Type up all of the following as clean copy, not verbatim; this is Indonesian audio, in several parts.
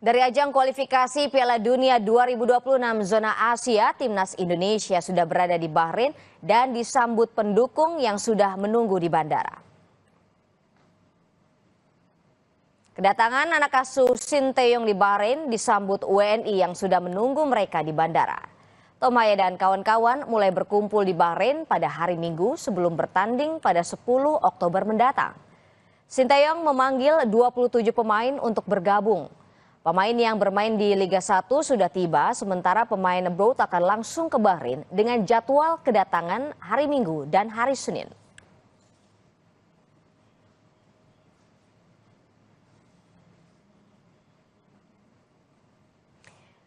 Dari ajang kualifikasi Piala Dunia 2026 zona Asia, timnas Indonesia sudah berada di Bahrain dan disambut pendukung yang sudah menunggu di bandara. Kedatangan anak asuh Sinteyong di Bahrain disambut WNI yang sudah menunggu mereka di bandara. Tomaya dan kawan-kawan mulai berkumpul di Bahrain pada hari Minggu sebelum bertanding pada 10 Oktober mendatang. Sinteyong memanggil 27 pemain untuk bergabung. Pemain yang bermain di Liga 1 sudah tiba, sementara pemain abroad akan langsung ke Bahrain dengan jadwal kedatangan hari Minggu dan hari Senin.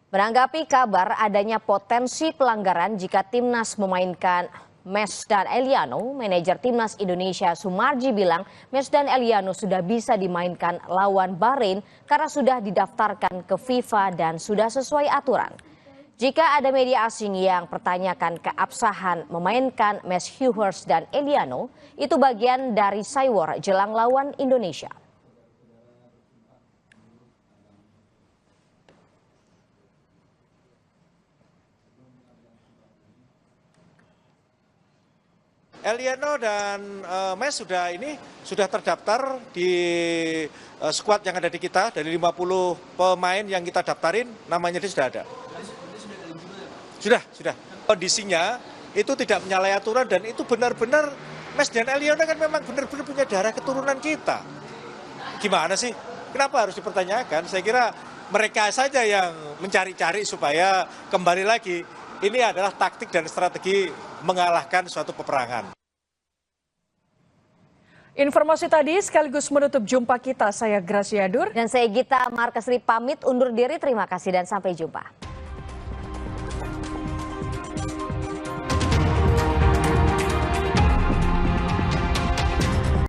Menanggapi kabar adanya potensi pelanggaran jika timnas memainkan Mesdan Eliano, manajer timnas Indonesia Sumarji bilang Mesdan Eliano sudah bisa dimainkan lawan Bahrain karena sudah didaftarkan ke FIFA dan sudah sesuai aturan. Jika ada media asing yang pertanyakan keabsahan memainkan Meshuhers dan Eliano, itu bagian dari saywar jelang lawan Indonesia. Eliano dan Mes sudah terdaftar di skuad yang ada di kita. Dari 50 pemain yang kita daftarin, namanya dia sudah ada. Sudah. Kondisinya itu tidak menyalahi aturan dan itu benar-benar Mes dan Eliano kan memang benar-benar punya darah keturunan kita. Gimana sih? Kenapa harus dipertanyakan? Saya kira mereka saja yang mencari-cari supaya kembali lagi. Ini adalah taktik dan strategi mengalahkan suatu peperangan. Informasi tadi sekaligus menutup jumpa kita. Saya Gracia Dur. Dan saya Gita Markesri pamit undur diri. Terima kasih dan sampai jumpa.